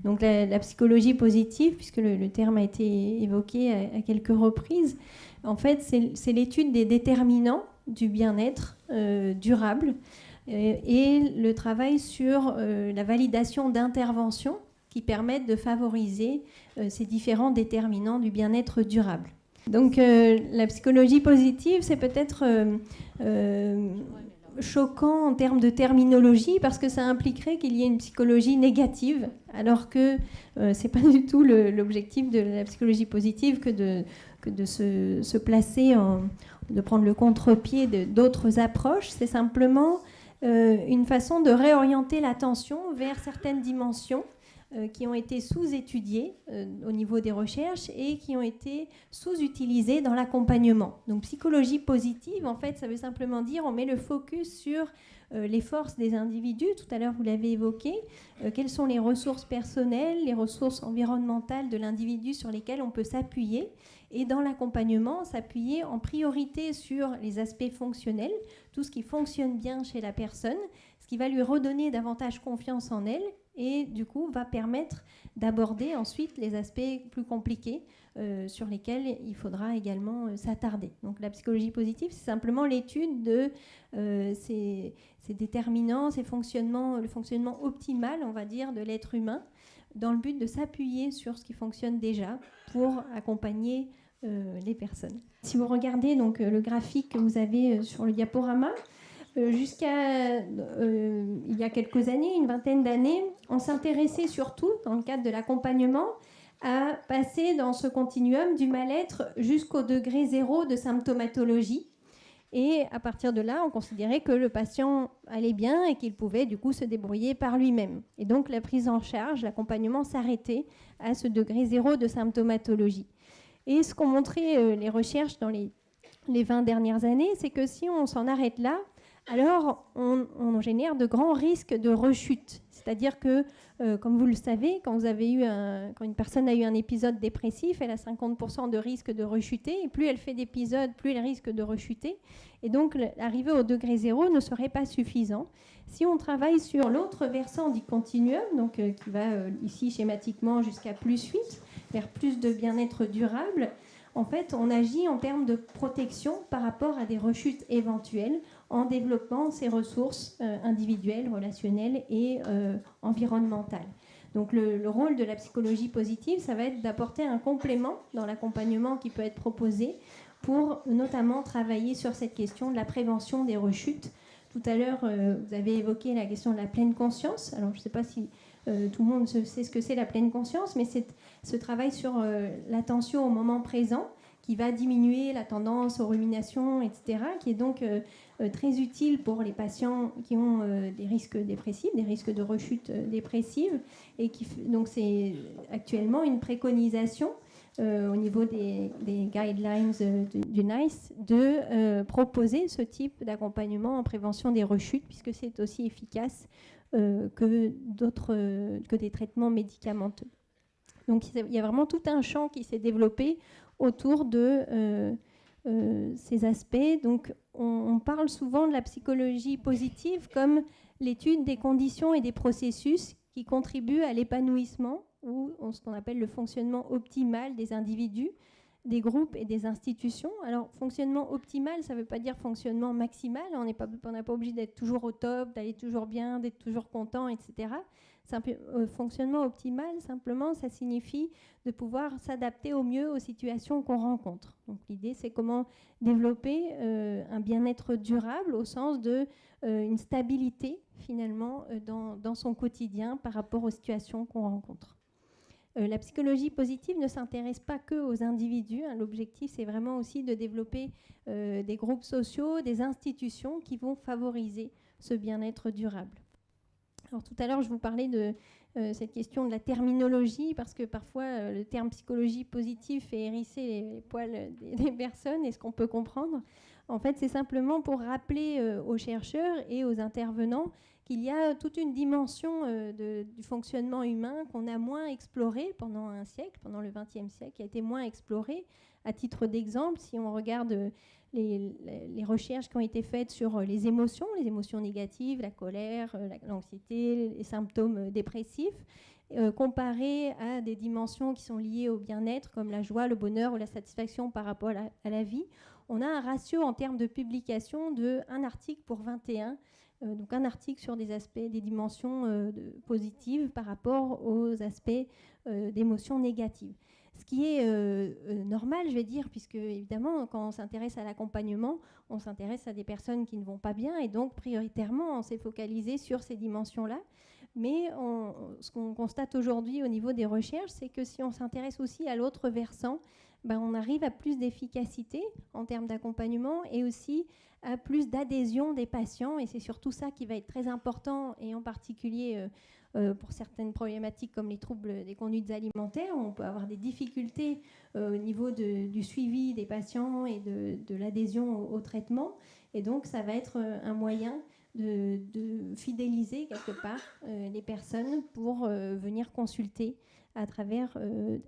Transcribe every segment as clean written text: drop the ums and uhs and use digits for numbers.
Donc la psychologie positive, puisque le terme a été évoqué à quelques reprises, en fait, c'est l'étude des déterminants du bien-être durable et le travail sur la validation d'interventions qui permettent de favoriser ces différents déterminants du bien-être durable. Donc la psychologie positive, c'est peut-être choquant en termes de terminologie parce que ça impliquerait qu'il y ait une psychologie négative, alors que c'est pas du tout l'objectif de la psychologie positive que de se placer, de prendre le contre-pied d'autres approches. C'est simplement une façon de réorienter l'attention vers certaines dimensions qui ont été sous-étudiées au niveau des recherches et qui ont été sous-utilisées dans l'accompagnement. Donc psychologie positive, en fait, ça veut simplement dire on met le focus sur les forces des individus. Tout à l'heure, vous l'avez évoqué. Quelles sont les ressources personnelles, les ressources environnementales de l'individu sur lesquelles on peut s'appuyer. Et dans l'accompagnement, s'appuyer en priorité sur les aspects fonctionnels, tout ce qui fonctionne bien chez la personne, ce qui va lui redonner davantage confiance en elle et du coup va permettre d'aborder ensuite les aspects plus compliqués sur lesquels il faudra également s'attarder. Donc la psychologie positive, c'est simplement l'étude de ces déterminants, le fonctionnement optimal, on va dire, de l'être humain, dans le but de s'appuyer sur ce qui fonctionne déjà pour accompagner les personnes. Si vous regardez donc, le graphique que vous avez sur le diaporama, jusqu'à il y a quelques années, une vingtaine d'années, on s'intéressait surtout, dans le cadre de l'accompagnement, à passer dans ce continuum du mal-être jusqu'au degré 0 de symptomatologie. Et à partir de là, on considérait que le patient allait bien et qu'il pouvait du coup se débrouiller par lui-même. Et donc la prise en charge, l'accompagnement s'arrêtait à ce degré 0 de symptomatologie. Et ce qu'ont montré les recherches dans les 20 dernières années, c'est que si on s'en arrête là, alors on génère de grands risques de rechute. C'est-à-dire que, comme vous le savez, quand une personne a eu un épisode dépressif, elle a 50% de risque de rechuter. Et plus elle fait d'épisodes, plus elle risque de rechuter. Et donc, l'arrivée au degré 0 ne serait pas suffisant. Si on travaille sur l'autre versant du continuum, donc, qui va ici schématiquement jusqu'à +8, vers plus de bien-être durable, en fait, on agit en termes de protection par rapport à des rechutes éventuelles en développant ces ressources individuelles, relationnelles et environnementales. Donc le rôle de la psychologie positive, ça va être d'apporter un complément dans l'accompagnement qui peut être proposé pour notamment travailler sur cette question de la prévention des rechutes. Tout à l'heure, vous avez évoqué la question de la pleine conscience. Alors je ne sais pas si tout le monde sait ce que c'est la pleine conscience, mais c'est ce travail sur l'attention au moment présent qui va diminuer la tendance aux ruminations, etc., qui est donc très utile pour les patients qui ont des risques dépressifs, des risques de rechute dépressive, et donc c'est actuellement une préconisation au niveau des guidelines du NICE de proposer ce type d'accompagnement en prévention des rechutes, puisque c'est aussi efficace que des traitements médicamenteux. Donc il y a vraiment tout un champ qui s'est développé autour de ces aspects. Donc on parle souvent de la psychologie positive comme l'étude des conditions et des processus qui contribuent à l'épanouissement ou ce qu'on appelle le fonctionnement optimal des individus, des groupes et des institutions. Alors, fonctionnement optimal, ça ne veut pas dire fonctionnement maximal. On n'est pas obligé d'être toujours au top, d'aller toujours bien, d'être toujours content, etc. Fonctionnement optimal, simplement, ça signifie de pouvoir s'adapter au mieux aux situations qu'on rencontre. Donc, l'idée, c'est comment développer un bien-être durable au sens de une stabilité, finalement, dans son quotidien par rapport aux situations qu'on rencontre. La psychologie positive ne s'intéresse pas que aux individus. L'objectif, c'est vraiment aussi de développer des groupes sociaux, des institutions qui vont favoriser ce bien-être durable. Alors, tout à l'heure, je vous parlais de cette question de la terminologie, parce que parfois, le terme psychologie positive fait hérisser les poils des personnes, et ce qu'on peut comprendre. En fait, c'est simplement pour rappeler aux chercheurs et aux intervenants qu'il y a toute une dimension du fonctionnement humain qu'on a moins explorée pendant un siècle, pendant le XXe siècle, qui a été moins explorée. À titre d'exemple, si on regarde les recherches qui ont été faites sur les émotions négatives, la colère, l'anxiété, les symptômes dépressifs, comparé à des dimensions qui sont liées au bien-être, comme la joie, le bonheur ou la satisfaction par rapport à la vie, on a un ratio en termes de publication de 1 article pour 21. Donc un article sur des aspects, des dimensions positives par rapport aux aspects d'émotions négatives. Ce qui est normal, je vais dire, puisque évidemment, quand on s'intéresse à l'accompagnement, on s'intéresse à des personnes qui ne vont pas bien, et donc prioritairement, on s'est focalisé sur ces dimensions-là. Mais ce qu'on constate aujourd'hui au niveau des recherches, c'est que si on s'intéresse aussi à l'autre versant, ben, on arrive à plus d'efficacité en termes d'accompagnement et aussi à plus d'adhésion des patients. Et c'est surtout ça qui va être très important, et en particulier pour certaines problématiques comme les troubles des conduites alimentaires, où on peut avoir des difficultés au niveau du suivi des patients et de l'adhésion au traitement. Et donc, ça va être un moyen de fidéliser quelque part les personnes pour venir consulter à travers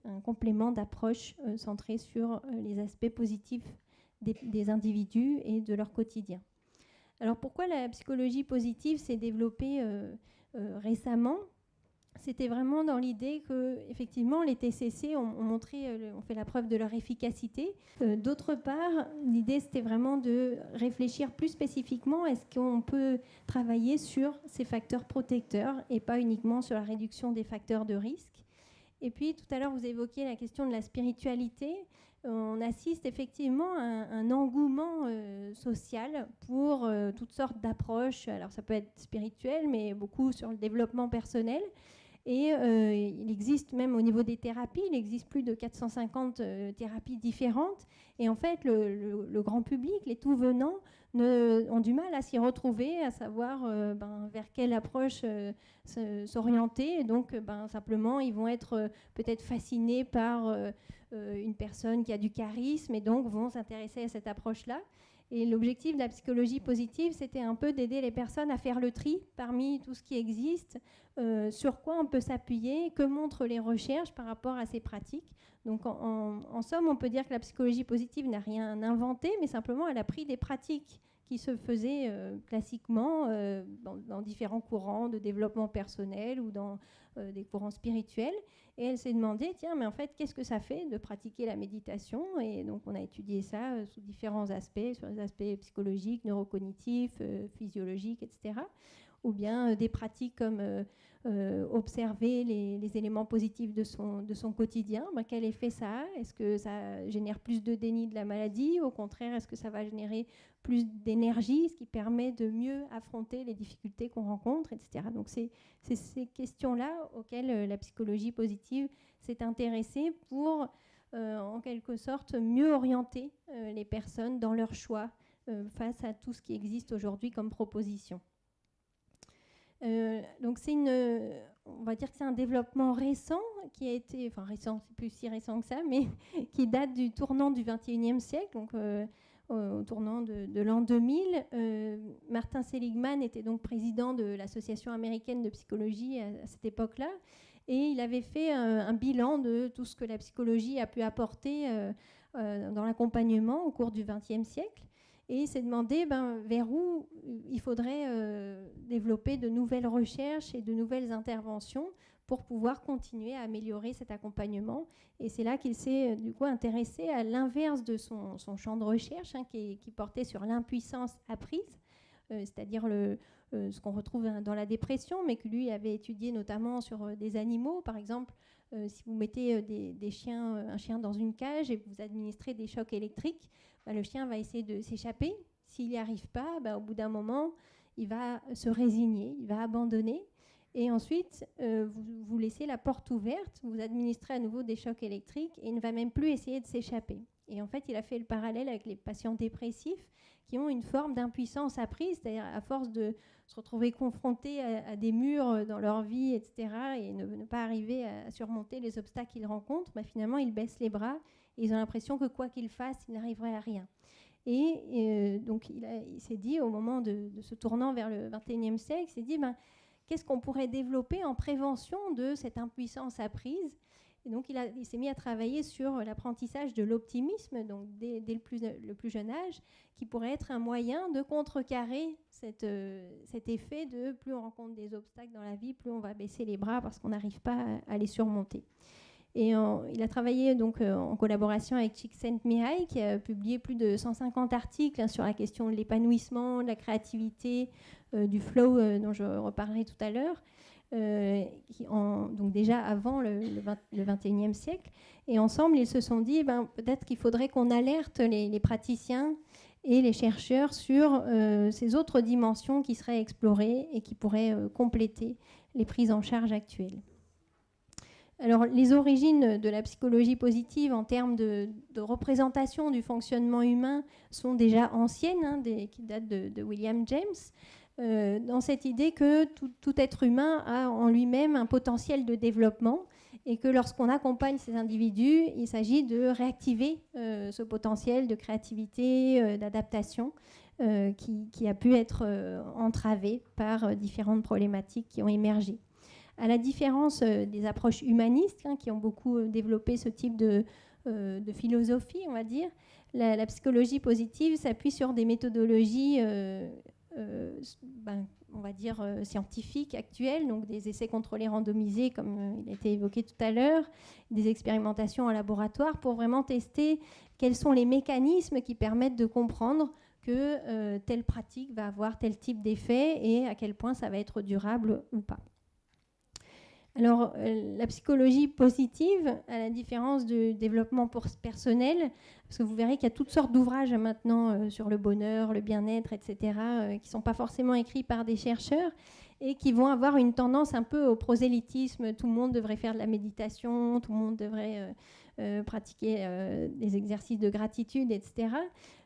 un complément d'approche centré sur les aspects positifs des individus et de leur quotidien. Alors pourquoi la psychologie positive s'est développée récemment ? C'était vraiment dans l'idée que, effectivement, les TCC ont fait la preuve de leur efficacité. D'autre part, l'idée, c'était vraiment de réfléchir plus spécifiquement, est-ce qu'on peut travailler sur ces facteurs protecteurs et pas uniquement sur la réduction des facteurs de risque. Et puis, tout à l'heure, vous évoquiez la question de la spiritualité. On assiste effectivement à un engouement social pour toutes sortes d'approches. Alors, ça peut être spirituel, mais beaucoup sur le développement personnel. Et il existe même au niveau des thérapies, il existe plus de 450 thérapies différentes. Et en fait, le grand public, les tout-venants, ont du mal à s'y retrouver, à savoir vers quelle approche s'orienter. Et donc, simplement, ils vont être peut-être fascinés par une personne qui a du charisme et donc vont s'intéresser à cette approche-là. Et l'objectif de la psychologie positive, c'était un peu d'aider les personnes à faire le tri parmi tout ce qui existe, sur quoi on peut s'appuyer, que montrent les recherches par rapport à ces pratiques. Donc en somme, on peut dire que la psychologie positive n'a rien inventé, mais simplement elle a pris des pratiques qui se faisaient classiquement dans différents courants de développement personnel ou dans des courants spirituels. Et elle s'est demandé, tiens, mais en fait, qu'est-ce que ça fait de pratiquer la méditation ? Et donc, on a étudié ça sous différents aspects, sur les aspects psychologiques, neurocognitifs, physiologiques, etc. Ou bien des pratiques comme observer les éléments positifs de son quotidien. Quel effet ça a ? Est-ce que ça génère plus de déni de la maladie ? Au contraire, est-ce que ça va générer plus d'énergie, ce qui permet de mieux affronter les difficultés qu'on rencontre, etc. Donc c'est ces questions-là auxquelles la psychologie positive s'est intéressée pour, en quelque sorte, mieux orienter les personnes dans leur choix face à tout ce qui existe aujourd'hui comme proposition. Donc on va dire que c'est un développement récent qui a été, enfin récent, c'est plus si récent que ça, mais qui date du tournant du XXIe siècle, donc au tournant de l'an 2000. Martin Seligman était donc président de l'Association américaine de psychologie à cette époque-là, et il avait fait un bilan de tout ce que la psychologie a pu apporter dans l'accompagnement au cours du XXe siècle. Et il s'est demandé vers où il faudrait développer de nouvelles recherches et de nouvelles interventions pour pouvoir continuer à améliorer cet accompagnement. Et c'est là qu'il s'est du coup intéressé à l'inverse de son champ de recherche, qui portait sur l'impuissance apprise, c'est-à-dire ce qu'on retrouve dans la dépression, mais que lui avait étudié notamment sur des animaux. Par exemple, si vous mettez un chien dans une cage et que vous administrez des chocs électriques, le chien va essayer de s'échapper. S'il n'y arrive pas, au bout d'un moment, il va se résigner, il va abandonner. Et ensuite, vous laissez la porte ouverte, vous administrez à nouveau des chocs électriques et il ne va même plus essayer de s'échapper. Et en fait, il a fait le parallèle avec les patients dépressifs qui ont une forme d'impuissance apprise, c'est-à-dire à force de se retrouver confrontés à des murs dans leur vie, etc., et ne pas arriver à surmonter les obstacles qu'ils rencontrent, finalement, ils baissent les bras et ils ont l'impression que quoi qu'ils fassent, ils n'arriveraient à rien. Et donc, il s'est dit, au moment de ce tournant vers le XXIe siècle, il s'est dit, qu'est-ce qu'on pourrait développer en prévention de cette impuissance apprise ? Et donc, il s'est mis à travailler sur l'apprentissage de l'optimisme, donc dès le plus jeune âge, qui pourrait être un moyen de contrecarrer cet effet de plus on rencontre des obstacles dans la vie, plus on va baisser les bras parce qu'on n'arrive pas à les surmonter. Et il a travaillé donc en collaboration avec Csikszentmihalyi, qui a publié plus de 150 articles sur la question de l'épanouissement, de la créativité, du flow dont je reparlerai tout à l'heure. Donc déjà avant le 21e siècle. Et ensemble, ils se sont dit, peut-être qu'il faudrait qu'on alerte les praticiens et les chercheurs sur ces autres dimensions qui seraient explorées et qui pourraient compléter les prises en charge actuelles. Alors, les origines de la psychologie positive en termes de représentation du fonctionnement humain sont déjà anciennes, qui datent de William James, dans cette idée que tout être humain a en lui-même un potentiel de développement et que lorsqu'on accompagne ces individus, il s'agit de réactiver ce potentiel de créativité, d'adaptation qui a pu être entravé par différentes problématiques qui ont émergé. À la différence des approches humanistes qui ont beaucoup développé ce type de philosophie, on va dire, la psychologie positive s'appuie sur des méthodologies on va dire scientifiques actuelles, donc des essais contrôlés randomisés comme il a été évoqué tout à l'heure, des expérimentations en laboratoire pour vraiment tester quels sont les mécanismes qui permettent de comprendre que telle pratique va avoir tel type d'effet et à quel point ça va être durable ou pas. Alors, la psychologie positive, à la différence du développement personnel, parce que vous verrez qu'il y a toutes sortes d'ouvrages maintenant sur le bonheur, le bien-être, etc., qui ne sont pas forcément écrits par des chercheurs et qui vont avoir une tendance un peu au prosélytisme. Tout le monde devrait faire de la méditation, tout le monde devrait pratiquer des exercices de gratitude, etc.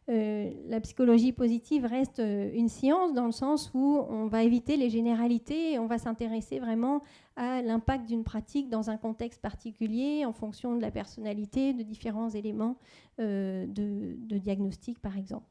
La psychologie positive reste une science dans le sens où on va éviter les généralités et on va s'intéresser vraiment à l'impact d'une pratique dans un contexte particulier en fonction de la personnalité, de différents éléments de diagnostic, par exemple.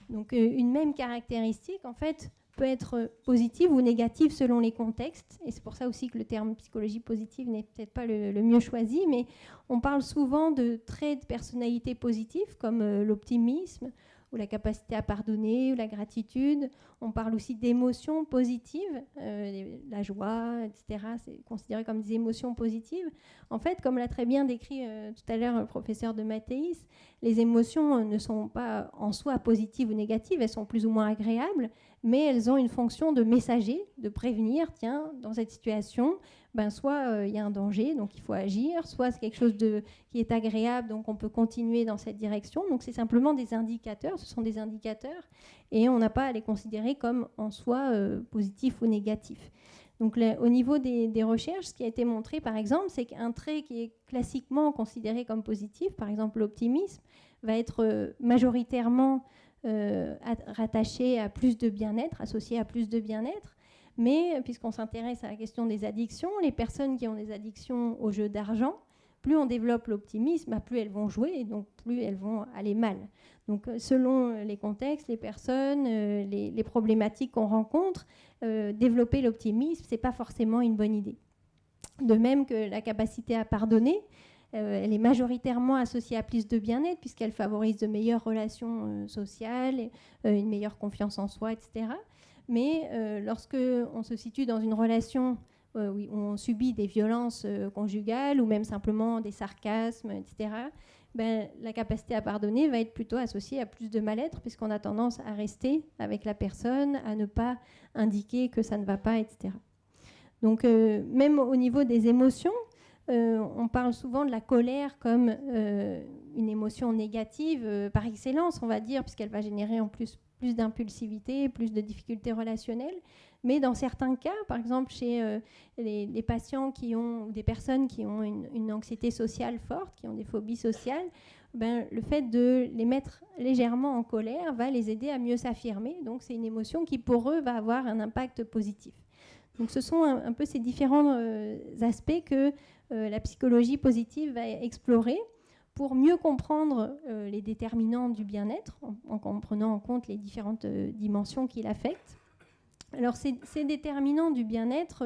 Donc, une même caractéristique, en fait, peut être positive ou négative selon les contextes. Et c'est pour ça aussi que le terme psychologie positive n'est peut-être pas le mieux choisi, mais on parle souvent de traits de personnalité positifs comme l'optimisme ou la capacité à pardonner ou la gratitude. On parle aussi d'émotions positives, la joie, etc. C'est considéré comme des émotions positives. En fait, comme l'a très bien décrit tout à l'heure le professeur de Mathéis, les émotions ne sont pas en soi positives ou négatives, elles sont plus ou moins agréables, mais elles ont une fonction de messager, de prévenir, tiens, dans cette situation, soit il y a un danger, donc il faut agir, soit c'est quelque chose qui est agréable, donc on peut continuer dans cette direction. Donc c'est simplement des indicateurs, ce sont des indicateurs, et on n'a pas à les considérer comme en soi positifs ou négatifs. Donc au niveau des recherches, ce qui a été montré par exemple, c'est qu'un trait qui est classiquement considéré comme positif, par exemple l'optimisme, va être majoritairement rattaché à plus de bien-être, associé à plus de bien-être. Mais puisqu'on s'intéresse à la question des addictions, les personnes qui ont des addictions aux jeux d'argent, plus on développe l'optimisme, plus elles vont jouer et donc plus elles vont aller mal. Donc selon les contextes, les personnes, les problématiques qu'on rencontre, développer l'optimisme, ce n'est pas forcément une bonne idée. De même que la capacité à pardonner, elle est majoritairement associée à plus de bien-être puisqu'elle favorise de meilleures relations sociales, une meilleure confiance en soi, etc. Mais lorsque on se situe dans une relation où on subit des violences conjugales ou même simplement des sarcasmes, etc., la capacité à pardonner va être plutôt associée à plus de mal-être puisqu'on a tendance à rester avec la personne, à ne pas indiquer que ça ne va pas, etc. Donc même au niveau des émotions, on parle souvent de la colère comme une émotion négative par excellence, on va dire, puisqu'elle va générer en plus d'impulsivité, plus de difficultés relationnelles. Mais dans certains cas, par exemple chez les patients ou des personnes qui ont une anxiété sociale forte, qui ont des phobies sociales, le fait de les mettre légèrement en colère va les aider à mieux s'affirmer. Donc c'est une émotion qui pour eux va avoir un impact positif. Donc ce sont un peu ces différents aspects que la psychologie positive va explorer pour mieux comprendre les déterminants du bien-être, en prenant en compte les différentes dimensions qui l'affectent. Alors ces déterminants du bien-être,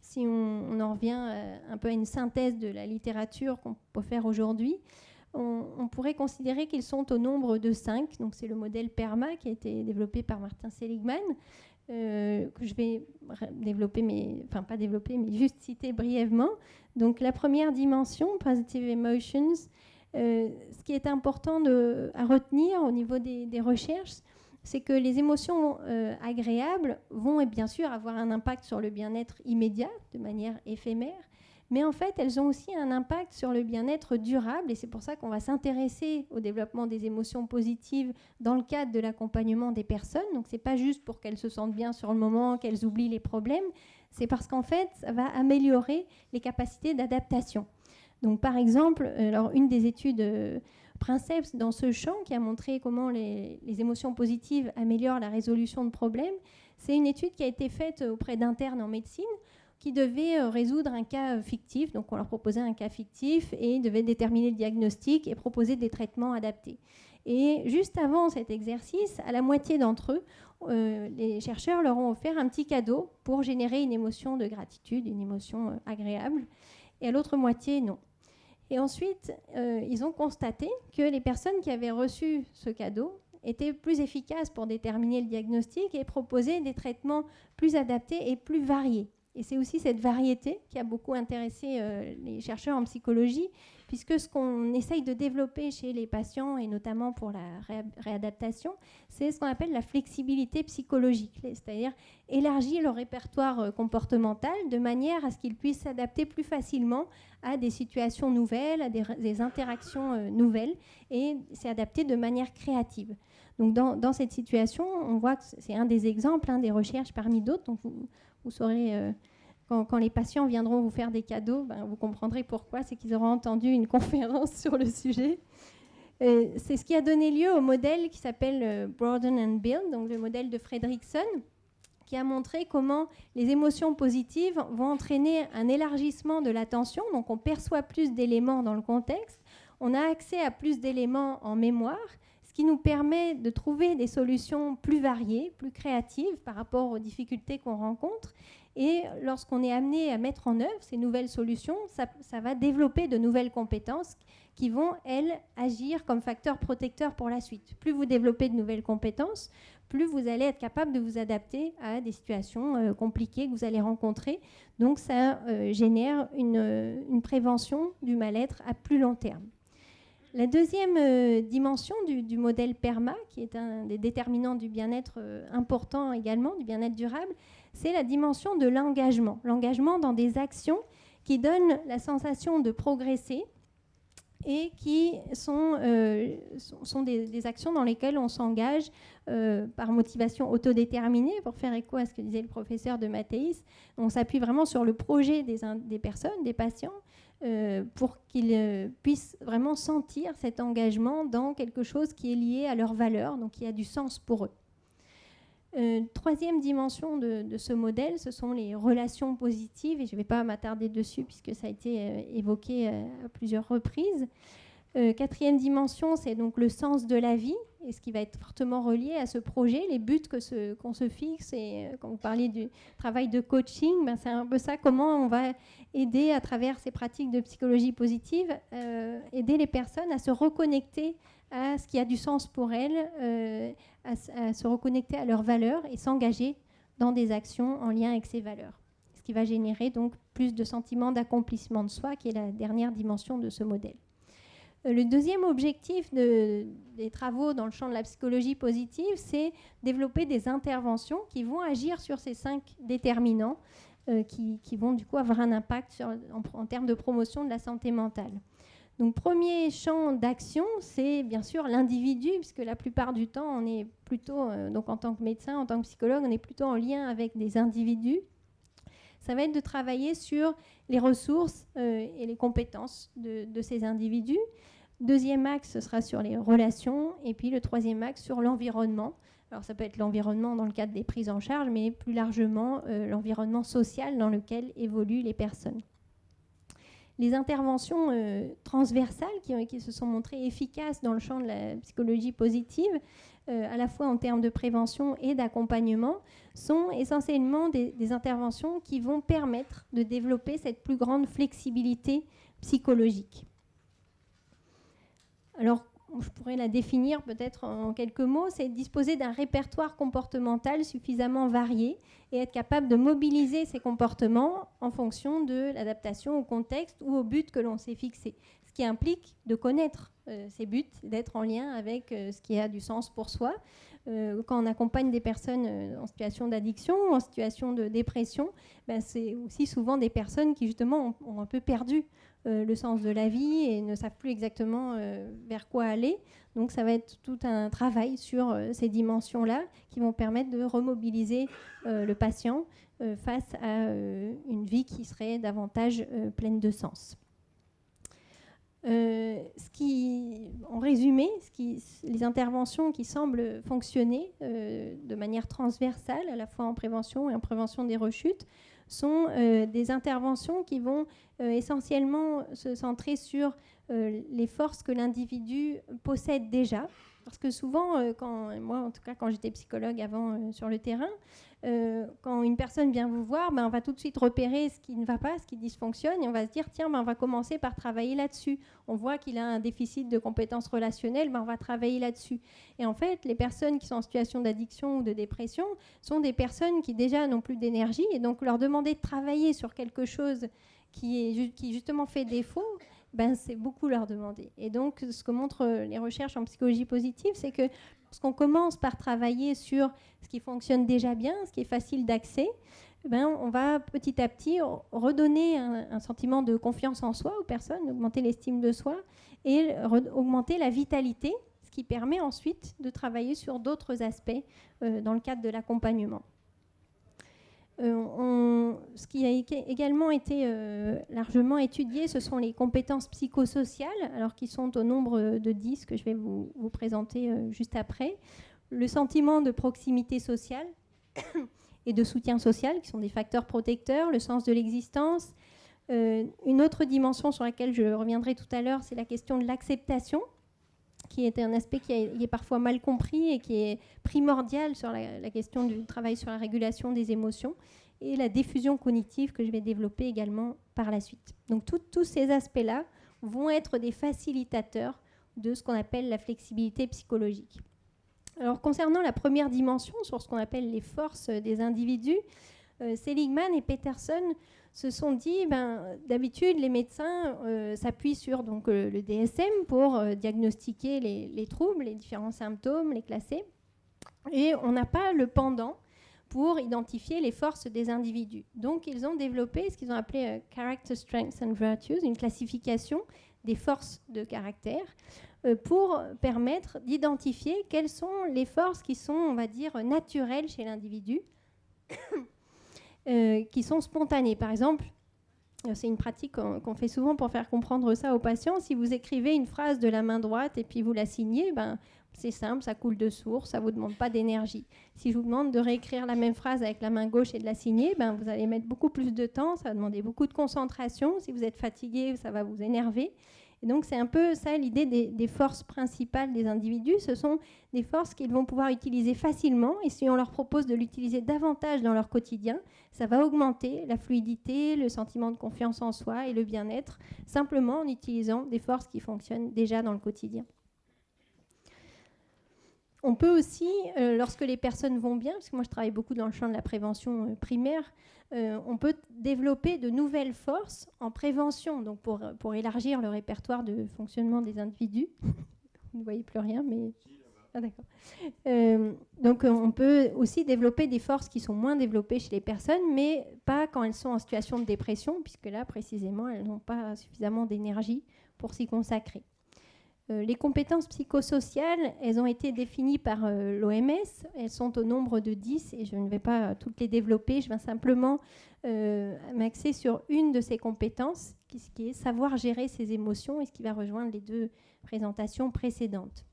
si on en revient un peu à une synthèse de la littérature qu'on peut faire aujourd'hui, on pourrait considérer qu'ils sont au nombre de 5. Donc c'est le modèle PERMA qui a été développé par Martin Seligman, que je vais développer, pas développer, mais juste citer brièvement. Donc la première dimension, Positive Emotions, ce qui est important à retenir au niveau des recherches, c'est que les émotions agréables vont bien sûr avoir un impact sur le bien-être immédiat, de manière éphémère, mais en fait, elles ont aussi un impact sur le bien-être durable, et c'est pour ça qu'on va s'intéresser au développement des émotions positives dans le cadre de l'accompagnement des personnes. Donc c'est pas juste pour qu'elles se sentent bien sur le moment, qu'elles oublient les problèmes, c'est parce qu'en fait, ça va améliorer les capacités d'adaptation. Donc par exemple, alors une des études Princeps dans ce champ qui a montré comment les émotions positives améliorent la résolution de problèmes, c'est une étude qui a été faite auprès d'internes en médecine qui devaient résoudre un cas fictif. Donc on leur proposait un cas fictif et ils devaient déterminer le diagnostic et proposer des traitements adaptés. Et juste avant cet exercice, à la moitié d'entre eux, les chercheurs leur ont offert un petit cadeau pour générer une émotion de gratitude, une émotion agréable, et à l'autre moitié, non. Et ensuite, ils ont constaté que les personnes qui avaient reçu ce cadeau étaient plus efficaces pour déterminer le diagnostic et proposer des traitements plus adaptés et plus variés. Et c'est aussi cette variété qui a beaucoup intéressé les chercheurs en psychologie, puisque ce qu'on essaye de développer chez les patients, et notamment pour la réadaptation, c'est ce qu'on appelle la flexibilité psychologique, c'est-à-dire élargir le répertoire comportemental de manière à ce qu'ils puissent s'adapter plus facilement à des situations nouvelles, à des interactions nouvelles, et s'adapter de manière créative. Donc dans cette situation, on voit que c'est un des exemples, des recherches parmi d'autres. Donc vous saurez, quand les patients viendront vous faire des cadeaux, vous comprendrez pourquoi. C'est qu'ils auront entendu une conférence sur le sujet. C'est ce qui a donné lieu au modèle qui s'appelle Broaden and Build, donc le modèle de Fredrickson, qui a montré comment les émotions positives vont entraîner un élargissement de l'attention. Donc on perçoit plus d'éléments dans le contexte, on a accès à plus d'éléments en mémoire, ce qui nous permet de trouver des solutions plus variées, plus créatives par rapport aux difficultés qu'on rencontre. Et lorsqu'on est amené à mettre en œuvre ces nouvelles solutions, ça va développer de nouvelles compétences qui vont, elles, agir comme facteurs protecteurs pour la suite. Plus vous développez de nouvelles compétences, plus vous allez être capable de vous adapter à des situations compliquées que vous allez rencontrer. Donc ça génère une prévention du mal-être à plus long terme. La deuxième dimension du modèle PERMA, qui est un des déterminants du bien-être important également, du bien-être durable, c'est la dimension de l'engagement. L'engagement dans des actions qui donnent la sensation de progresser et qui sont des actions dans lesquelles on s'engage par motivation autodéterminée. Pour faire écho à ce que disait le professeur de Mathéis, on s'appuie vraiment sur le projet des personnes, des patients, pour qu'ils puissent vraiment sentir cet engagement dans quelque chose qui est lié à leurs valeurs, donc qui a du sens pour eux. Troisième dimension de ce modèle, ce sont les relations positives, et je ne vais pas m'attarder dessus puisque ça a été évoqué à plusieurs reprises. Quatrième dimension, c'est donc le sens de la vie, et ce qui va être fortement relié à ce projet, les buts qu'on se fixe. Et quand vous parliez du travail de coaching, c'est un peu ça, comment on va aider à travers ces pratiques de psychologie positive, aider les personnes à se reconnecter à ce qui a du sens pour elles, à se reconnecter à leurs valeurs et s'engager dans des actions en lien avec ces valeurs. Ce qui va générer donc plus de sentiments d'accomplissement de soi, qui est la dernière dimension de ce modèle. Le deuxième objectif des travaux dans le champ de la psychologie positive, c'est développer des interventions qui vont agir sur ces 5 déterminants qui vont du coup avoir un impact en termes de promotion de la santé mentale. Donc, premier champ d'action, c'est bien sûr l'individu, puisque la plupart du temps, on est plutôt, donc en tant que médecin, en tant que psychologue, on est plutôt en lien avec des individus. Ça va être de travailler sur les ressources et les compétences de ces individus. Deuxième axe, ce sera sur les relations. Et puis le troisième axe, sur l'environnement. Alors ça peut être l'environnement dans le cadre des prises en charge, mais plus largement l'environnement social dans lequel évoluent les personnes. les interventions transversales qui se sont montrées efficaces dans le champ de la psychologie positive, à la fois en termes de prévention et d'accompagnement, sont essentiellement des interventions qui vont permettre de développer cette plus grande flexibilité psychologique. Alors, je pourrais la définir peut-être en quelques mots, c'est disposer d'un répertoire comportemental suffisamment varié et être capable de mobiliser ces comportements en fonction de l'adaptation au contexte ou au but que l'on s'est fixé. Ce qui implique de connaître ces buts, d'être en lien avec ce qui a du sens pour soi. Quand on accompagne des personnes en situation d'addiction ou en situation de dépression, c'est aussi souvent des personnes qui justement ont un peu perdu le sens de la vie et ne savent plus exactement vers quoi aller. Donc ça va être tout un travail sur ces dimensions-là qui vont permettre de remobiliser le patient face à une vie qui serait davantage pleine de sens. En résumé, les interventions qui semblent fonctionner de manière transversale, à la fois en prévention et en prévention des rechutes, sont des interventions qui vont essentiellement se centrer sur les forces que l'individu possède déjà. Parce que souvent, moi en tout cas quand j'étais psychologue avant sur le terrain, quand une personne vient vous voir, on va tout de suite repérer ce qui ne va pas, ce qui dysfonctionne, et on va se dire, tiens, on va commencer par travailler là-dessus. On voit qu'il a un déficit de compétences relationnelles, on va travailler là-dessus. Et en fait, les personnes qui sont en situation d'addiction ou de dépression sont des personnes qui déjà n'ont plus d'énergie, et donc leur demander de travailler sur quelque chose qui justement fait défaut, c'est beaucoup leur demander. Et donc, ce que montrent les recherches en psychologie positive, c'est que lorsqu'on commence par travailler sur ce qui fonctionne déjà bien, ce qui est facile d'accès, on va petit à petit redonner un sentiment de confiance en soi aux personnes, augmenter l'estime de soi et augmenter la vitalité, ce qui permet ensuite de travailler sur d'autres aspects dans le cadre de l'accompagnement. Ce qui a également été largement étudié, ce sont les compétences psychosociales, alors qui sont au nombre de 10 que je vais vous présenter juste après. Le sentiment de proximité sociale et de soutien social, qui sont des facteurs protecteurs, le sens de l'existence. Une autre dimension sur laquelle je reviendrai tout à l'heure, c'est la question de l'acceptation, qui est un aspect qui est parfois mal compris et qui est primordial sur la question du travail sur la régulation des émotions, et la diffusion cognitive que je vais développer également par la suite. Donc tous ces aspects-là vont être des facilitateurs de ce qu'on appelle la flexibilité psychologique. Alors concernant la première dimension, sur ce qu'on appelle les forces des individus, Seligman et Peterson se sont dit, d'habitude, les médecins s'appuient sur le DSM pour diagnostiquer les troubles, les différents symptômes, les classer. Et on n'a pas le pendant pour identifier les forces des individus. Donc, ils ont développé ce qu'ils ont appelé Character Strengths and Virtues, une classification des forces de caractère, pour permettre d'identifier quelles sont les forces qui sont, on va dire, naturelles chez l'individu, qui sont spontanées. Par exemple, c'est une pratique qu'on fait souvent pour faire comprendre ça aux patients. Si vous écrivez une phrase de la main droite et puis vous la signez, c'est simple, ça coule de source, ça ne vous demande pas d'énergie. Si je vous demande de réécrire la même phrase avec la main gauche et de la signer, vous allez mettre beaucoup plus de temps, ça va demander beaucoup de concentration. Si vous êtes fatigué, ça va vous énerver. Et donc, c'est un peu ça l'idée des forces principales des individus. Ce sont des forces qu'ils vont pouvoir utiliser facilement. Et si on leur propose de l'utiliser davantage dans leur quotidien, ça va augmenter la fluidité, le sentiment de confiance en soi et le bien-être, simplement en utilisant des forces qui fonctionnent déjà dans le quotidien. On peut aussi, lorsque les personnes vont bien, parce que moi je travaille beaucoup dans le champ de la prévention primaire, on peut développer de nouvelles forces en prévention, donc pour élargir le répertoire de fonctionnement des individus. Vous ne voyez plus rien, mais... Ah, d'accord. Donc on peut aussi développer des forces qui sont moins développées chez les personnes, mais pas quand elles sont en situation de dépression, puisque là, précisément, elles n'ont pas suffisamment d'énergie pour s'y consacrer. Les compétences psychosociales, elles ont été définies par l'OMS. Elles sont au nombre de 10 et je ne vais pas toutes les développer. Je vais simplement m'axer sur une de ces compétences, qui est savoir gérer ses émotions et ce qui va rejoindre les deux présentations précédentes.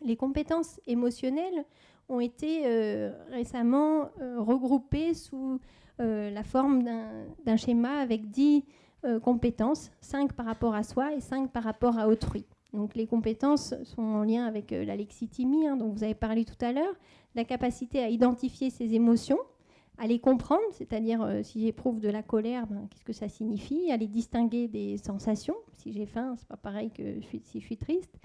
Les compétences émotionnelles ont été récemment regroupées sous la forme d'un schéma avec 10 compétences, 5 par rapport à soi et 5 par rapport à autrui. Donc les compétences sont en lien avec la lexithymie, dont vous avez parlé tout à l'heure, la capacité à identifier ses émotions, à les comprendre, c'est-à-dire si j'éprouve de la colère, qu'est-ce que ça signifie, à les distinguer des sensations, si j'ai faim, c'est pas pareil que si je suis triste,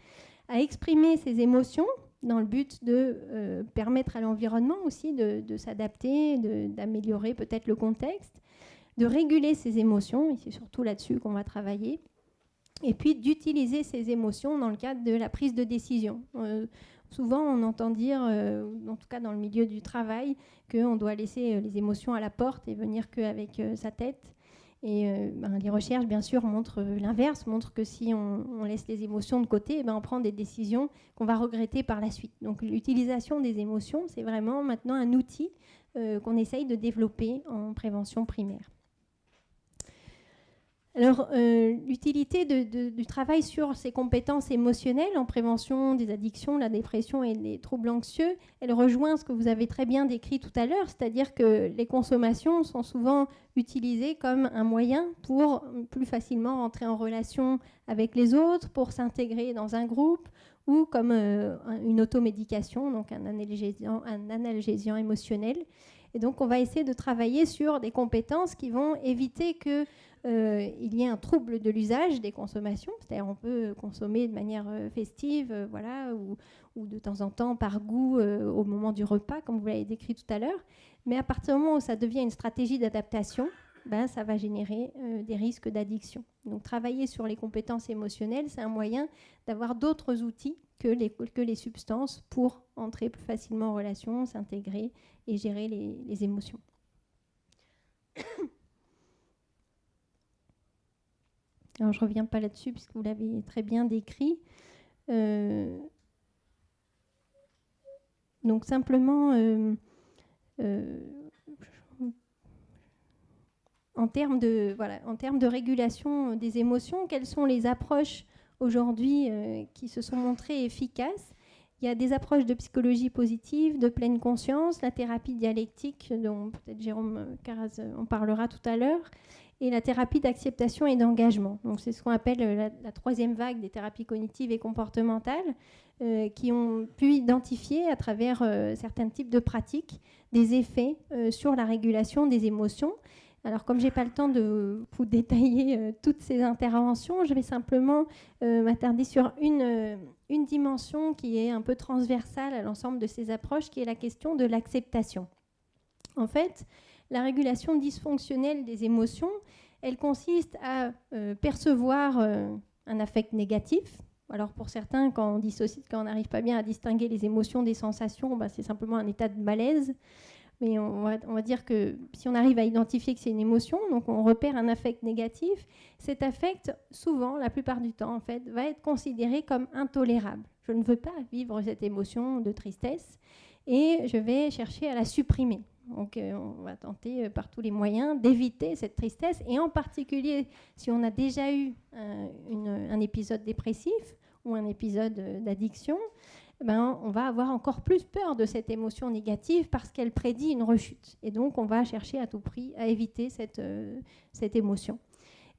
à exprimer ses émotions dans le but de permettre à l'environnement aussi de s'adapter, d'améliorer peut-être le contexte, de réguler ses émotions, et c'est surtout là-dessus qu'on va travailler, et puis d'utiliser ces émotions dans le cadre de la prise de décision. Souvent, on entend dire, en tout cas dans le milieu du travail, qu'on doit laisser les émotions à la porte et venir qu'avec sa tête. Et les recherches, bien sûr, montrent l'inverse, montrent que si on laisse les émotions de côté, on prend des décisions qu'on va regretter par la suite. Donc l'utilisation des émotions, c'est vraiment maintenant un outil qu'on essaye de développer en prévention primaire. Alors, l'utilité du travail sur ces compétences émotionnelles en prévention des addictions, la dépression et des troubles anxieux, elle rejoint ce que vous avez très bien décrit tout à l'heure, c'est-à-dire que les consommations sont souvent utilisées comme un moyen pour plus facilement rentrer en relation avec les autres, pour s'intégrer dans un groupe, ou comme une automédication, donc un analgésiant émotionnel. Et donc, on va essayer de travailler sur des compétences qui vont éviter que il y ait un trouble de l'usage des consommations, c'est-à-dire on peut consommer de manière festive, voilà, ou de temps en temps par goût au moment du repas, comme vous l'avez décrit tout à l'heure. Mais à partir du moment où ça devient une stratégie d'adaptation, ça va générer des risques d'addiction. Donc travailler sur les compétences émotionnelles, c'est un moyen d'avoir d'autres outils que les substances pour entrer plus facilement en relation, s'intégrer et gérer les émotions. Alors, je ne reviens pas là-dessus puisque vous l'avez très bien décrit. Donc, simplement, en termes de régulation des émotions, quelles sont les approches aujourd'hui qui se sont montrées efficaces ? Il y a des approches de psychologie positive, de pleine conscience, la thérapie dialectique, dont peut-être Jérôme Caraz en parlera tout à l'heure, et la thérapie d'acceptation et d'engagement. Donc, c'est ce qu'on appelle la troisième vague des thérapies cognitives et comportementales, qui ont pu identifier à travers certains types de pratiques des effets sur la régulation des émotions. Alors, comme je n'ai pas le temps de vous détailler toutes ces interventions, je vais simplement m'attarder sur une dimension qui est un peu transversale à l'ensemble de ces approches, qui est la question de l'acceptation. En fait, la régulation dysfonctionnelle des émotions, elle consiste à percevoir un affect négatif. Alors pour certains, quand on n'arrive pas bien à distinguer les émotions des sensations, c'est simplement un état de malaise. Mais on va dire que si on arrive à identifier que c'est une émotion, donc on repère un affect négatif, cet affect, souvent, la plupart du temps, en fait, va être considéré comme intolérable. Je ne veux pas vivre cette émotion de tristesse et je vais chercher à la supprimer. Donc on va tenter par tous les moyens d'éviter cette tristesse, et en particulier si on a déjà eu un épisode dépressif ou un épisode d'addiction, on va avoir encore plus peur de cette émotion négative parce qu'elle prédit une rechute. Et donc, on va chercher à tout prix à éviter cette émotion.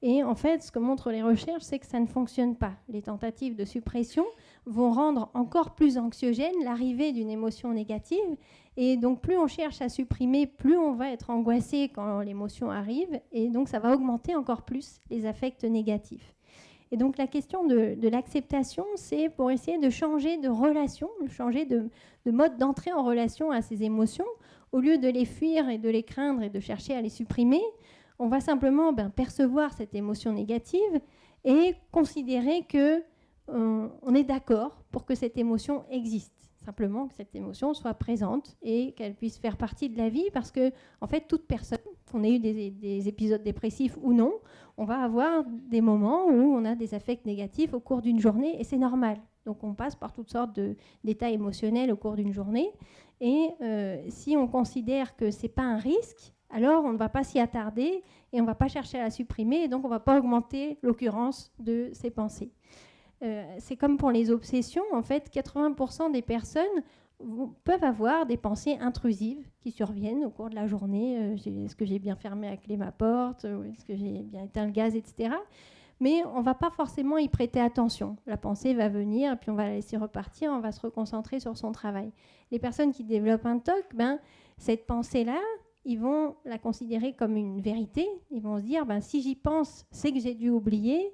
Et en fait, ce que montrent les recherches, c'est que ça ne fonctionne pas. Les tentatives de suppression vont rendre encore plus anxiogène l'arrivée d'une émotion négative. Et donc, plus on cherche à supprimer, plus on va être angoissé quand l'émotion arrive. Et donc, ça va augmenter encore plus les affects négatifs. Et donc la question de l'acceptation, c'est pour essayer de changer de relation, de changer de mode d'entrée en relation à ces émotions. Au lieu de les fuir et de les craindre et de chercher à les supprimer, on va simplement percevoir cette émotion négative et considérer qu'on est d'accord pour que cette émotion existe. Simplement que cette émotion soit présente et qu'elle puisse faire partie de la vie, parce que en fait, toute personne, qu'on ait eu des épisodes dépressifs ou non, on va avoir des moments où on a des affects négatifs au cours d'une journée, et c'est normal. Donc on passe par toutes sortes d'états émotionnels au cours d'une journée, et si on considère que c'est pas un risque, alors on ne va pas s'y attarder et on ne va pas chercher à la supprimer, et donc on ne va pas augmenter l'occurrence de ces pensées. C'est comme pour les obsessions, en fait, 80% des personnes peuvent avoir des pensées intrusives qui surviennent au cours de la journée. Est-ce que j'ai bien fermé à clé ma porte? Est-ce que j'ai bien éteint le gaz, etc. Mais on ne va pas forcément y prêter attention. La pensée va venir, puis on va la laisser repartir, on va se reconcentrer sur son travail. Les personnes qui développent un TOC, cette pensée-là, ils vont la considérer comme une vérité. Ils vont se dire, si j'y pense, c'est que j'ai dû oublier.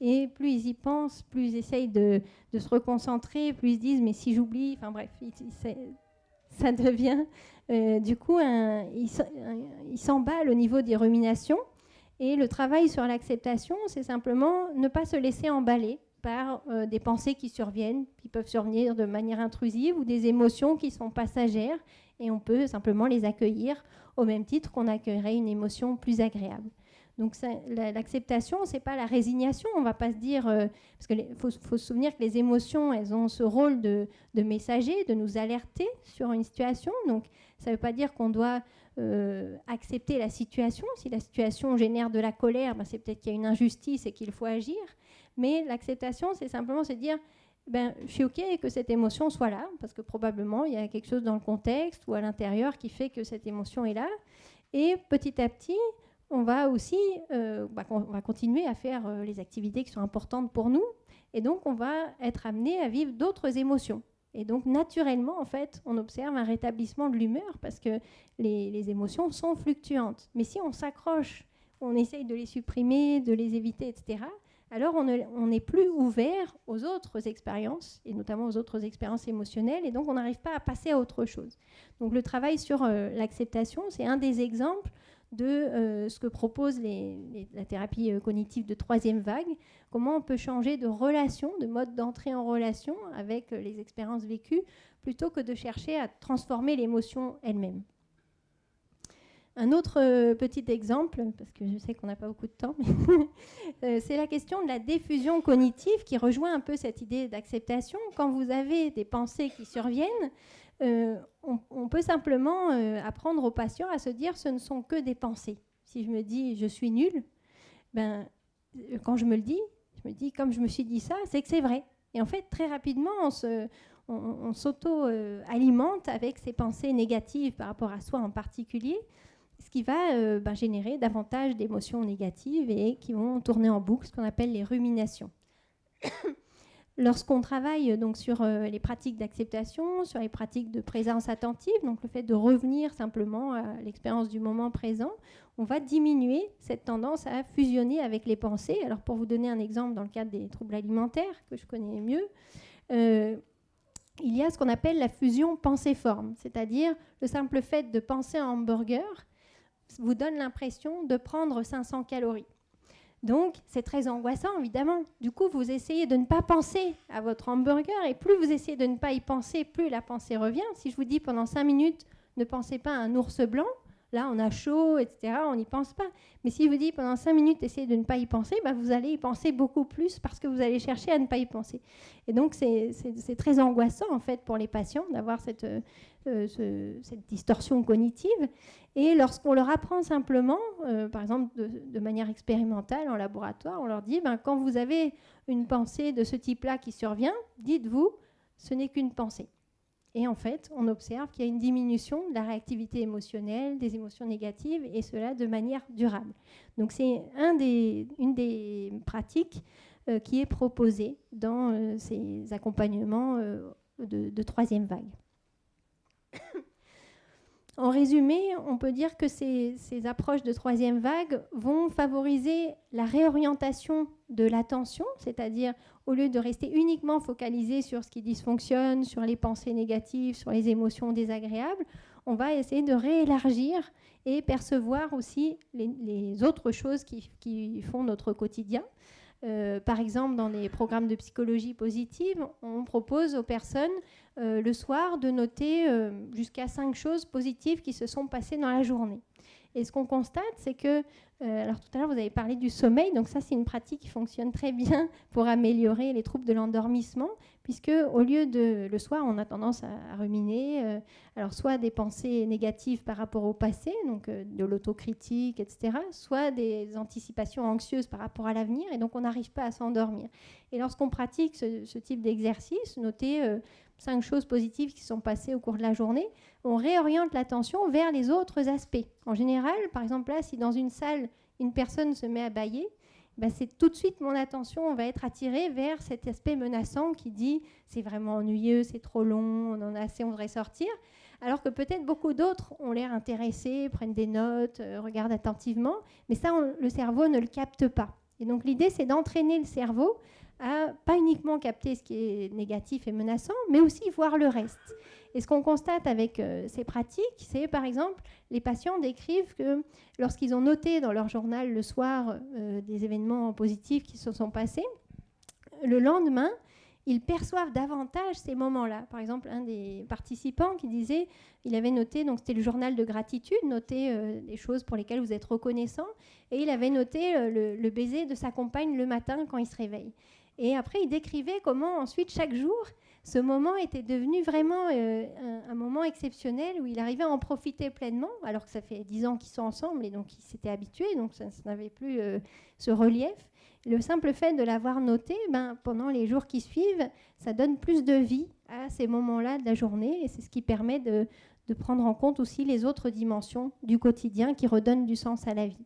Et plus ils y pensent, plus ils essayent de se reconcentrer, plus ils se disent, mais si j'oublie, enfin bref, ça devient du coup, ils s'emballent au niveau des ruminations. Et le travail sur l'acceptation, c'est simplement ne pas se laisser emballer par des pensées qui surviennent, qui peuvent survenir de manière intrusive, ou des émotions qui sont passagères, et on peut simplement les accueillir au même titre qu'on accueillerait une émotion plus agréable. Donc l'acceptation, ce n'est pas la résignation. On ne va pas se dire... parce qu'il faut se souvenir que les émotions, elles ont ce rôle de messager, de nous alerter sur une situation. Donc ça ne veut pas dire qu'on doit accepter la situation. Si la situation génère de la colère, c'est peut-être qu'il y a une injustice et qu'il faut agir. Mais l'acceptation, c'est simplement se dire... je suis OK que cette émotion soit là, parce que probablement, il y a quelque chose dans le contexte ou à l'intérieur qui fait que cette émotion est là. Et petit à petit... on va aussi on va continuer à faire les activités qui sont importantes pour nous. Et donc, on va être amené à vivre d'autres émotions. Et donc, naturellement, en fait, on observe un rétablissement de l'humeur parce que les émotions sont fluctuantes. Mais si on s'accroche, on essaye de les supprimer, de les éviter, etc., alors on n'est plus ouvert aux autres expériences, et notamment aux autres expériences émotionnelles, et donc on n'arrive pas à passer à autre chose. Donc, le travail sur l'acceptation, c'est un des exemples de ce que propose la thérapie cognitive de troisième vague, comment on peut changer de relation, de mode d'entrée en relation avec les expériences vécues, plutôt que de chercher à transformer l'émotion elle-même. Un autre petit exemple, parce que je sais qu'on n'a pas beaucoup de temps, mais c'est la question de la diffusion cognitive qui rejoint un peu cette idée d'acceptation. Quand vous avez des pensées qui surviennent, on peut simplement apprendre aux patients à se dire ce ne sont que des pensées. Si je me dis je suis nulle, quand je me le dis, je me dis comme je me suis dit ça, c'est que c'est vrai. Et en fait, très rapidement, on s'auto-alimente avec ces pensées négatives par rapport à soi en particulier, ce qui va générer davantage d'émotions négatives et qui vont tourner en boucle, ce qu'on appelle les ruminations. Lorsqu'on travaille donc sur les pratiques d'acceptation, sur les pratiques de présence attentive, donc le fait de revenir simplement à l'expérience du moment présent, on va diminuer cette tendance à fusionner avec les pensées. Alors pour vous donner un exemple dans le cadre des troubles alimentaires, que je connais mieux, il y a ce qu'on appelle la fusion pensée-forme, c'est-à-dire le simple fait de penser à un hamburger vous donne l'impression de prendre 500 calories. Donc, c'est très angoissant, évidemment. Du coup, vous essayez de ne pas penser à votre hamburger, et plus vous essayez de ne pas y penser, plus la pensée revient. Si je vous dis pendant 5 minutes, ne pensez pas à un ours blanc, là, on a chaud, etc., on n'y pense pas. Mais si je vous dis pendant 5 minutes, essayez de ne pas y penser, vous allez y penser beaucoup plus parce que vous allez chercher à ne pas y penser. Et donc, c'est très angoissant, en fait, pour les patients d'avoir cette distorsion cognitive. Et lorsqu'on leur apprend simplement, par exemple de manière expérimentale en laboratoire, on leur dit, quand vous avez une pensée de ce type-là qui survient, dites-vous, ce n'est qu'une pensée. Et en fait, on observe qu'il y a une diminution de la réactivité émotionnelle, des émotions négatives, et cela de manière durable. Donc c'est une des pratiques qui est proposée dans ces accompagnements de troisième vague. En résumé, on peut dire que ces approches de troisième vague vont favoriser la réorientation de l'attention, c'est-à-dire au lieu de rester uniquement focalisé sur ce qui dysfonctionne, sur les pensées négatives, sur les émotions désagréables, on va essayer de réélargir et percevoir aussi les autres choses qui font notre quotidien. Par exemple, dans les programmes de psychologie positive, on propose aux personnes le soir de noter jusqu'à 5 choses positives qui se sont passées dans la journée. Et ce qu'on constate, c'est que, alors tout à l'heure vous avez parlé du sommeil, donc ça c'est une pratique qui fonctionne très bien pour améliorer les troubles de l'endormissement, puisque au lieu de, le soir on a tendance à ruminer, alors soit des pensées négatives par rapport au passé, donc de l'autocritique, etc., soit des anticipations anxieuses par rapport à l'avenir, et donc on n'arrive pas à s'endormir. Et lorsqu'on pratique ce type d'exercice, noter 5 choses positives qui sont passées au cours de la journée, on réoriente l'attention vers les autres aspects. En général, par exemple là, si dans une salle, une personne se met à bâiller, c'est tout de suite mon attention va être attirée vers cet aspect menaçant qui dit c'est vraiment ennuyeux, c'est trop long, on en a assez, on devrait sortir. Alors que peut-être beaucoup d'autres ont l'air intéressés, prennent des notes, regardent attentivement, mais ça, le cerveau ne le capte pas. Et donc l'idée, c'est d'entraîner le cerveau à pas uniquement capter ce qui est négatif et menaçant, mais aussi voir le reste. Et ce qu'on constate avec ces pratiques, c'est par exemple, les patients décrivent que lorsqu'ils ont noté dans leur journal le soir des événements positifs qui se sont passés, le lendemain, ils perçoivent davantage ces moments-là. Par exemple, un des participants qui disait, il avait noté, donc c'était le journal de gratitude, noter les choses pour lesquelles vous êtes reconnaissant, et il avait noté le baiser de sa compagne le matin quand il se réveille. Et après, il décrivait comment ensuite, chaque jour, ce moment était devenu vraiment un moment exceptionnel où il arrivait à en profiter pleinement, alors que ça fait 10 ans qu'ils sont ensemble et donc ils s'étaient habitués, donc ça n'avait plus ce relief. Le simple fait de l'avoir noté, pendant les jours qui suivent, ça donne plus de vie à ces moments-là de la journée et c'est ce qui permet de prendre en compte aussi les autres dimensions du quotidien qui redonnent du sens à la vie.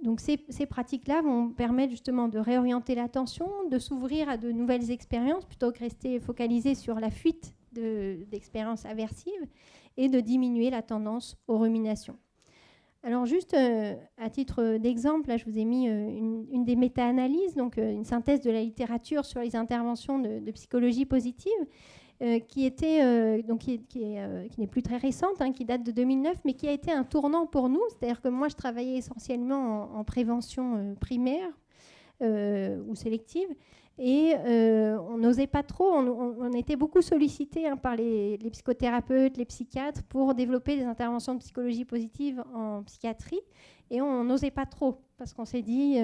Donc ces pratiques-là vont permettre justement de réorienter l'attention, de s'ouvrir à de nouvelles expériences plutôt que rester focalisé sur la fuite d'expériences aversives et de diminuer la tendance aux ruminations. Alors juste à titre d'exemple, là je vous ai mis une des méta-analyses, donc une synthèse de la littérature sur les interventions de psychologie positive, qui n'est plus très récente, qui date de 2009, mais qui a été un tournant pour nous. C'est-à-dire que moi, je travaillais essentiellement en prévention primaire ou sélective, et on n'osait pas trop, on était beaucoup sollicités par les psychothérapeutes, les psychiatres, pour développer des interventions de psychologie positive en psychiatrie, et on n'osait pas trop, parce qu'on s'est dit...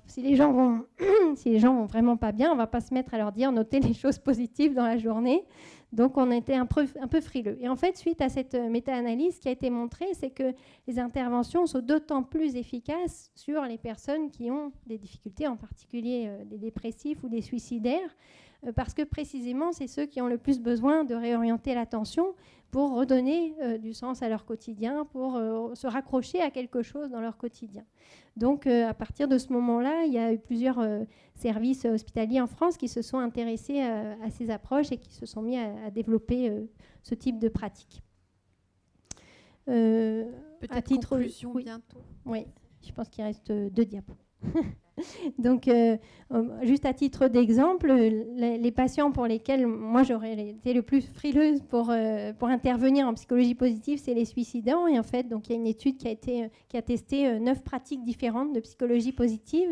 si les gens vont vraiment pas bien, on va pas se mettre à leur dire notez les choses positives dans la journée. Donc on était un peu frileux. Et en fait, suite à cette méta-analyse, ce qui a été montré, c'est que les interventions sont d'autant plus efficaces sur les personnes qui ont des difficultés, en particulier des dépressifs ou des suicidaires, parce que précisément, c'est ceux qui ont le plus besoin de réorienter l'attention pour redonner du sens à leur quotidien, pour se raccrocher à quelque chose dans leur quotidien. Donc, à partir de ce moment-là, il y a eu plusieurs services hospitaliers en France qui se sont intéressés à ces approches et qui se sont mis à développer ce type de pratique. Peut-être conclusion bientôt. Oui, je pense qu'il reste 2 diapos. Donc, juste à titre d'exemple, les patients pour lesquels moi j'aurais été le plus frileuse pour intervenir en psychologie positive, c'est les suicidants. Et en fait, donc il y a une étude qui a testé 9 pratiques différentes de psychologie positive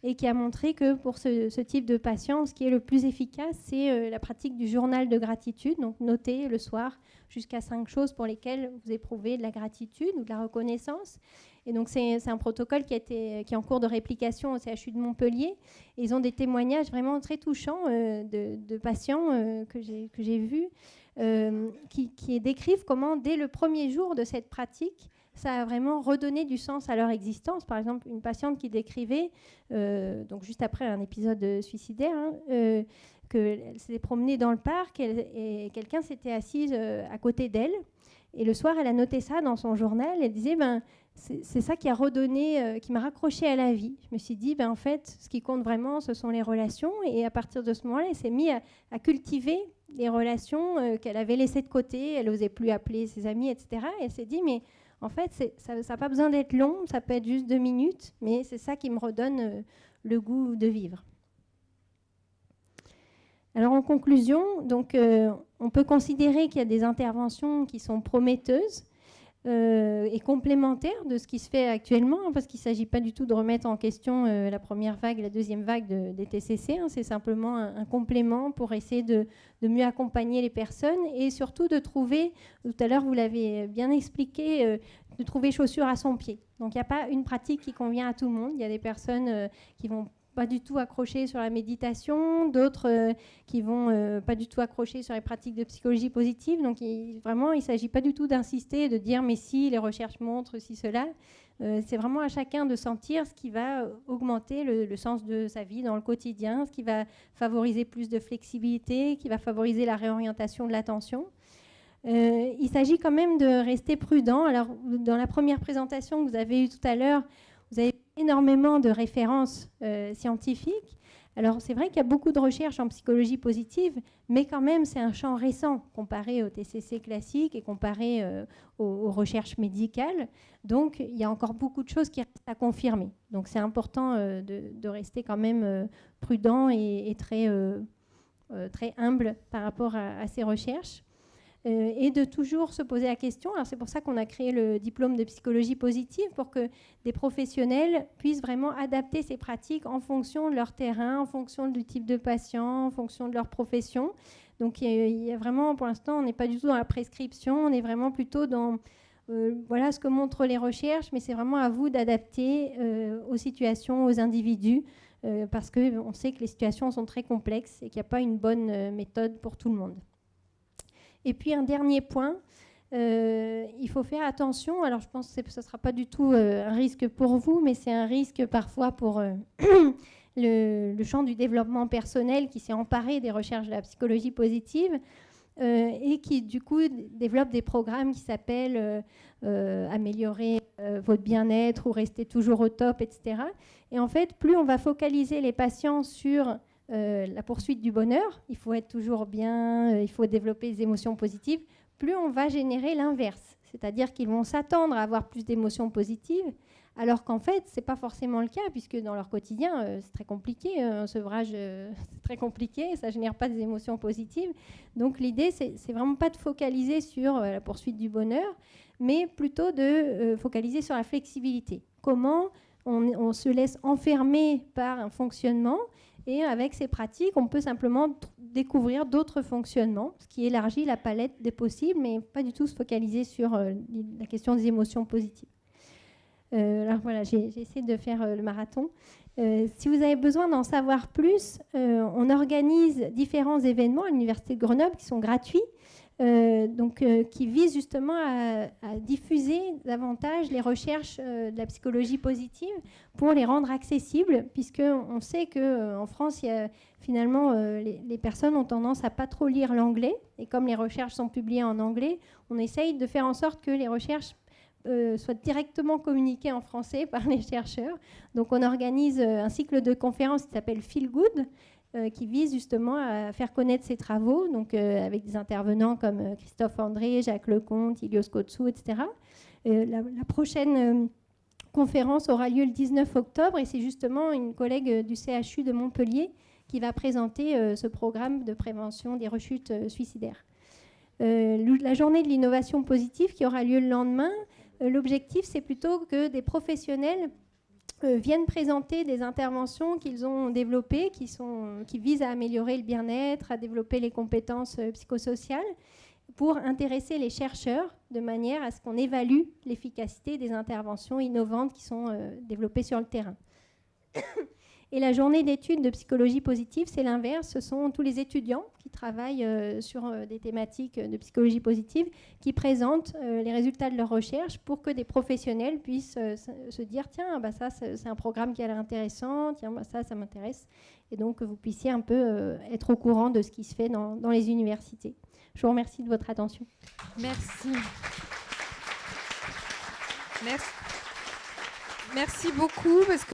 et qui a montré que pour ce type de patients, ce qui est le plus efficace, c'est la pratique du journal de gratitude. Donc, noter le soir jusqu'à 5 choses pour lesquelles vous éprouvez de la gratitude ou de la reconnaissance. Et donc, c'est un protocole qui est en cours de réplication au CHU de Montpellier. Et ils ont des témoignages vraiment très touchants de patients que j'ai vus qui décrivent comment, dès le premier jour de cette pratique, ça a vraiment redonné du sens à leur existence. Par exemple, une patiente qui décrivait, donc juste après un épisode suicidaire, qu'elle s'était promenée dans le parc et quelqu'un s'était assise à côté d'elle. Et le soir, elle a noté ça dans son journal. Elle disait, c'est ça qui a redonné, qui m'a raccroché à la vie. Je me suis dit, en fait, ce qui compte vraiment, ce sont les relations. Et à partir de ce moment-là, elle s'est mise à cultiver les relations qu'elle avait laissées de côté. Elle n'osait plus appeler ses amis, etc. Et elle s'est dit, mais en fait, ça n'a pas besoin d'être long, ça peut être juste 2 minutes, mais c'est ça qui me redonne le goût de vivre. Alors en conclusion, donc, on peut considérer qu'il y a des interventions qui sont prometteuses et complémentaires de ce qui se fait actuellement, parce qu'il ne s'agit pas du tout de remettre en question la première vague, la deuxième vague des TCC, c'est simplement un complément pour essayer de mieux accompagner les personnes et surtout de trouver, tout à l'heure vous l'avez bien expliqué, de trouver chaussure à son pied. Donc il n'y a pas une pratique qui convient à tout le monde, il y a des personnes qui vont pas du tout accrocher sur la méditation, d'autres qui vont pas du tout accrocher sur les pratiques de psychologie positive. Donc vraiment, il ne s'agit pas du tout d'insister et de dire mais si les recherches montrent si cela. C'est vraiment à chacun de sentir ce qui va augmenter le sens de sa vie dans le quotidien, ce qui va favoriser plus de flexibilité, qui va favoriser la réorientation de l'attention. Il s'agit quand même de rester prudent. Alors, dans la première présentation que vous avez eue tout à l'heure, vous avez énormément de références scientifiques. Alors, c'est vrai qu'il y a beaucoup de recherches en psychologie positive, mais quand même, c'est un champ récent comparé au TCC classique et comparé aux recherches médicales. Donc, il y a encore beaucoup de choses qui restent à confirmer. Donc, c'est important de rester quand même prudent et très humble par rapport à ces recherches. Et de toujours se poser la question. Alors c'est pour ça qu'on a créé le diplôme de psychologie positive, pour que des professionnels puissent vraiment adapter ces pratiques en fonction de leur terrain, en fonction du type de patient, en fonction de leur profession. Donc il y a vraiment, pour l'instant, on n'est pas du tout dans la prescription, on est vraiment plutôt dans voilà ce que montrent les recherches, mais c'est vraiment à vous d'adapter aux situations, aux individus, parce qu'on sait que les situations sont très complexes et qu'il n'y a pas une bonne méthode pour tout le monde. Et puis un dernier point, il faut faire attention. Alors je pense que ce ne sera pas du tout un risque pour vous, mais c'est un risque parfois pour le champ du développement personnel qui s'est emparé des recherches de la psychologie positive et qui du coup développe des programmes qui s'appellent améliorer votre bien-être ou rester toujours au top, etc. Et en fait, plus on va focaliser les patients sur la poursuite du bonheur, il faut être toujours bien, il faut développer des émotions positives, plus on va générer l'inverse. C'est-à-dire qu'ils vont s'attendre à avoir plus d'émotions positives, alors qu'en fait, ce n'est pas forcément le cas, puisque dans leur quotidien, c'est très compliqué. Un sevrage, c'est très compliqué, ça ne génère pas des émotions positives. Donc l'idée, c'est vraiment pas de focaliser sur la poursuite du bonheur, mais plutôt de focaliser sur la flexibilité. Comment on se laisse enfermer par un fonctionnement. Et avec ces pratiques, on peut simplement découvrir d'autres fonctionnements, ce qui élargit la palette des possibles, mais pas du tout se focaliser sur la question des émotions positives. Alors voilà, j'ai essayé de faire le marathon. Si vous avez besoin d'en savoir plus, on organise différents événements à l'Université de Grenoble qui sont gratuits, qui visent justement à diffuser davantage les recherches de la psychologie positive pour les rendre accessibles, puisqu'on sait qu'en France, finalement, les personnes ont tendance à pas trop lire l'anglais, et comme les recherches sont publiées en anglais, on essaye de faire en sorte que les recherches soient directement communiquées en français par les chercheurs. Donc on organise un cycle de conférences qui s'appelle Feel Good, qui vise justement à faire connaître ces travaux, donc avec des intervenants comme Christophe André, Jacques Lecomte, Ilios Kotsou, etc. La prochaine conférence aura lieu le 19 octobre et c'est justement une collègue du CHU de Montpellier qui va présenter ce programme de prévention des rechutes suicidaires. La journée de l'innovation positive qui aura lieu le lendemain, l'objectif c'est plutôt que des professionnels viennent présenter des interventions qu'ils ont développées, qui visent à améliorer le bien-être, à développer les compétences psychosociales, pour intéresser les chercheurs de manière à ce qu'on évalue l'efficacité des interventions innovantes qui sont développées sur le terrain. Et la journée d'études de psychologie positive, c'est l'inverse. Ce sont tous les étudiants qui travaillent sur des thématiques de psychologie positive qui présentent les résultats de leurs recherches pour que des professionnels puissent se dire « Tiens, bah ça, c'est un programme qui a l'air intéressant. Tiens, bah ça m'intéresse. » Et donc, que vous puissiez un peu être au courant de ce qui se fait dans les universités. Je vous remercie de votre attention. Merci. Merci beaucoup. Parce que